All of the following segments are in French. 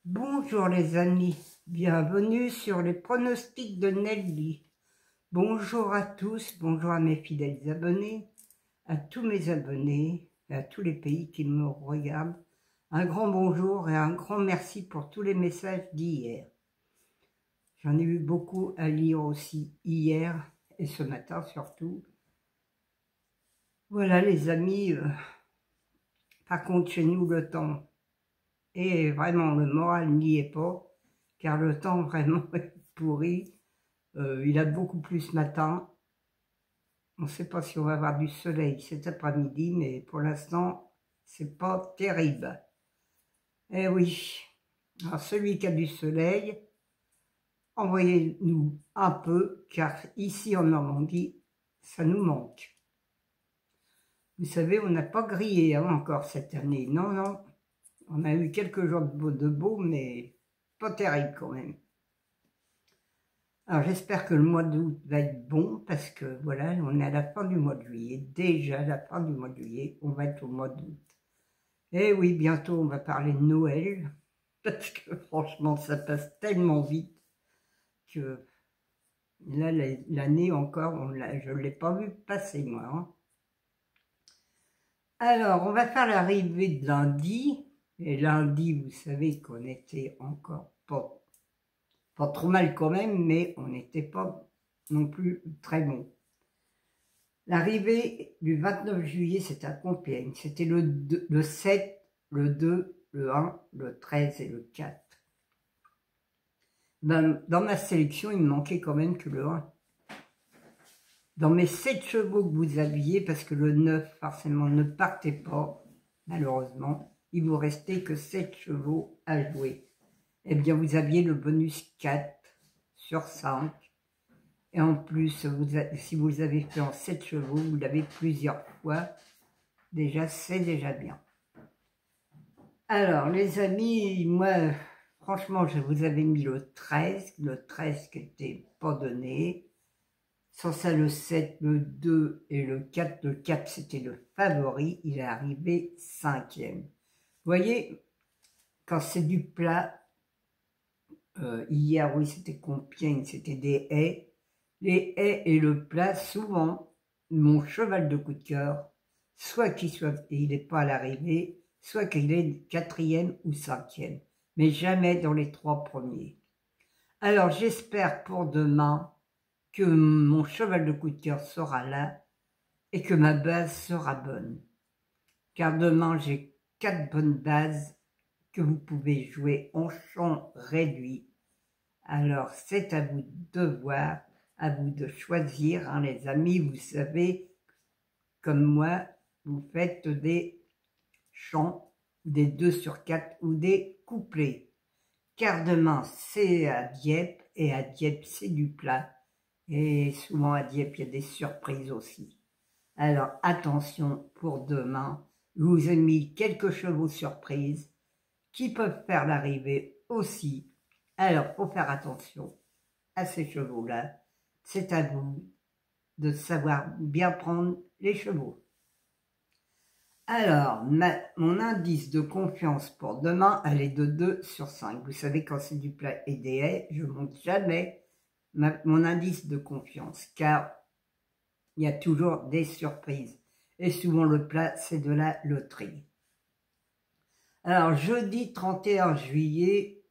Bonjour les amis, bienvenue sur les pronostics de Nelly. Bonjour à tous, bonjour à mes fidèles abonnés, à tous mes abonnés, à tous les pays qui me regardent. Un grand bonjour et un grand merci pour tous les messages d'hier. J'en ai eu beaucoup à lire aussi hier et ce matin surtout. Voilà les amis, par contre chez nous le temps et vraiment le moral n'y est pas, car le temps vraiment est pourri. Il a beaucoup plu ce matin. On ne sait pas si on va avoir du soleil cet après-midi, mais pour l'instant, c'est pas terrible. Eh oui, alors celui qui a du soleil, envoyez-nous un peu, car ici en Normandie, ça nous manque. Vous savez, on n'a pas grillé encore cette année. Non, non, on a eu quelques jours de beau, mais pas terrible quand même. Alors j'espère que le mois d'août va être bon parce que voilà, on est à la fin du mois de juillet. Déjà à la fin du mois de juillet, on va être au mois d'août. Et oui, bientôt on va parler de Noël parce que franchement ça passe tellement vite que là l'année encore, je ne l'ai pas vu passer moi. Hein. Alors on va faire l'arrivée de lundi. Et lundi, vous savez qu'on était encore pas trop mal quand même, mais on n'était pas non plus très bon. L'arrivée du 29 juillet, c'était à Compiègne. C'était le 7, le 2, le 1, le 13 et le 4. Dans ma sélection, il me manquait quand même que le 1. Dans mes 7 chevaux que vous aviez, parce que le 9, forcément, ne partait pas, malheureusement, il vous restait que 7 chevaux à jouer. Eh bien, vous aviez le bonus 4 sur 5. Et en plus, si vous avez fait en 7 chevaux, vous l'avez plusieurs fois. Déjà, c'est déjà bien. Alors, les amis, moi, franchement, je vous avais mis le 13 qui n'était pas donné. Sans ça, le 7, le 2 et le 4. Le 4, c'était le favori. Il est arrivé 5e. Vous voyez, quand c'est du plat, hier, oui, c'était Compiègne, c'était des haies. Les haies et le plat, souvent, mon cheval de coup de cœur, soit il n'est pas à l'arrivée, soit qu'il est 4e ou 5e, mais jamais dans les 3 premiers. Alors j'espère pour demain que mon cheval de coup de cœur sera là et que ma base sera bonne. Car demain j'ai 4 bonnes bases que vous pouvez jouer en champ réduit. Alors c'est à vous de voir, à vous de choisir, hein, les amis. Vous savez, comme moi, vous faites des chants, des 2 sur 4 ou des couplets. Car demain, c'est à Dieppe, et à Dieppe, c'est du plat. Et souvent à Dieppe, il y a des surprises aussi. Alors attention pour demain, je vous ai mis quelques chevaux surprises qui peuvent faire l'arrivée aussi. Alors, faut faire attention à ces chevaux-là. C'est à vous de savoir bien prendre les chevaux. Alors, mon indice de confiance pour demain, elle est de 2 sur 5. Vous savez, quand c'est du plat et des haies, je ne monte jamais mon indice de confiance, car il y a toujours des surprises. Et souvent, le plat, c'est de la loterie. Alors, jeudi 31 juillet,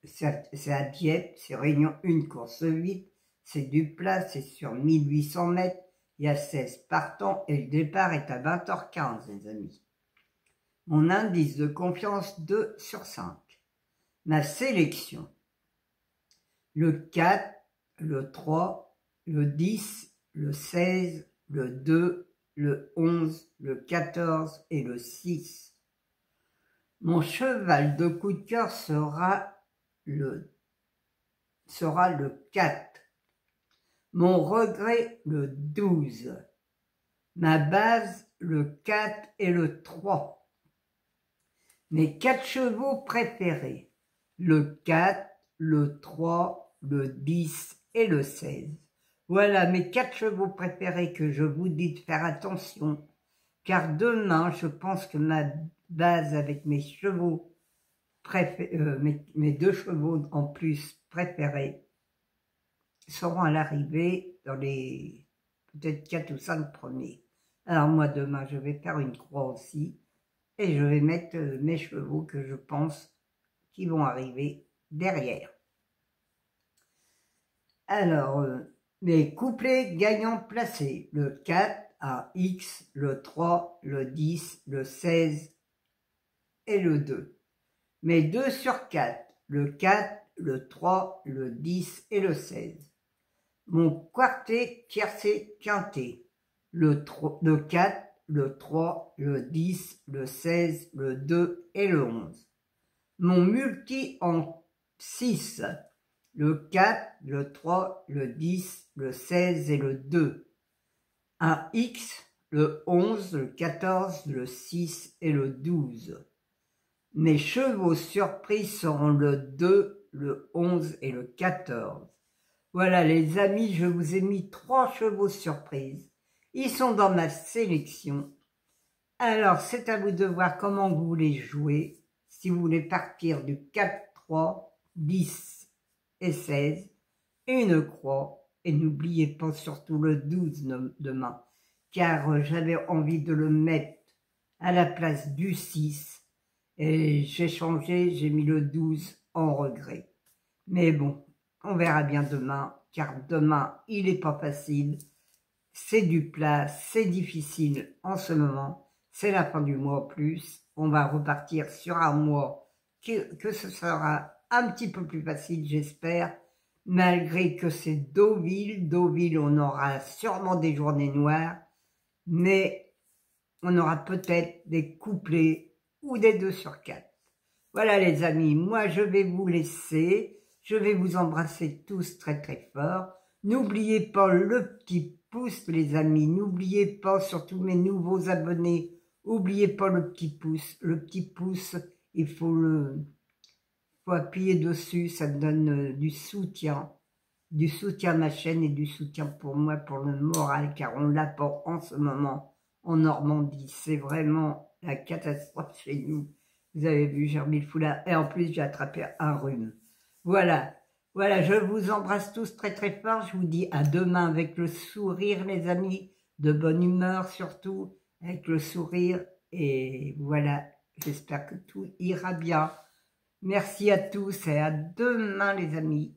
c'est à Dieppe, c'est Réunion 1, course 8, c'est du plat, c'est sur 1800 mètres, il y a 16 partants et le départ est à 20h15, les amis. Mon indice de confiance 2 sur 5. Ma sélection, le 4, le 3, le 10, le 16, le 2, le 11, le 14 et le 6. Mon cheval de coup de cœur sera le 4. Mon regret, le 12. Ma base, le 4 et le 3. Mes 4 chevaux préférés, le 4, le 3, le 10 et le 16. Voilà mes 4 chevaux préférés que je vous dis de faire attention, car demain, je pense que ma base avec mes chevaux mes 2 chevaux en plus préférés seront à l'arrivée dans les peut-être 4 ou 5 premiers. Alors moi demain je vais faire une croix aussi et je vais mettre mes chevaux que je pense qui vont arriver derrière. Alors, les couplets gagnants placés, le 4 à X, le 3, le 10, le 16 et le 2. Mes 2 sur 4, le 4, le 3, le 10 et le 16. Mon quartet tiercé quintet, le 4, le 3, le 10, le 16, le 2 et le 11. Mon multi en 6, le 4, le 3, le 10, le 16 et le 2. Un X, le 11, le 14, le 6 et le 12. Mes chevaux surprises seront le 2, le 11 et le 14. Voilà les amis, je vous ai mis 3 chevaux surprises. Ils sont dans ma sélection. Alors, c'est à vous de voir comment vous voulez jouer. Si vous voulez partir du 4, 3, 10 et 16, une croix. Et n'oubliez pas surtout le 12 demain, car j'avais envie de le mettre à la place du 6. Et j'ai changé, j'ai mis le 12 en regret. Mais bon, on verra bien demain, car demain, il n'est pas facile. C'est du plat, c'est difficile en ce moment. C'est la fin du mois plus. On va repartir sur un mois que ce sera un petit peu plus facile, j'espère. Malgré que c'est Deauville. Deauville, on aura sûrement des journées noires. Mais on aura peut-être des couplets ou des 2 sur 4. Voilà les amis, moi je vais vous laisser. Je vais vous embrasser tous très très fort. N'oubliez pas le petit pouce les amis. N'oubliez pas, surtout mes nouveaux abonnés, n'oubliez pas le petit pouce. Le petit pouce, il faut appuyer dessus, ça me donne du soutien à ma chaîne et du soutien pour moi, pour le moral, car on l'a pas en ce moment en Normandie. C'est vraiment la catastrophe chez nous. Vous avez vu, j'ai remis le foulard et en plus j'ai attrapé un rhume. Voilà, je vous embrasse tous très très fort. Je vous dis à demain avec le sourire les amis, de bonne humeur surtout, avec le sourire. Et voilà, j'espère que tout ira bien. Merci à tous et à demain les amis.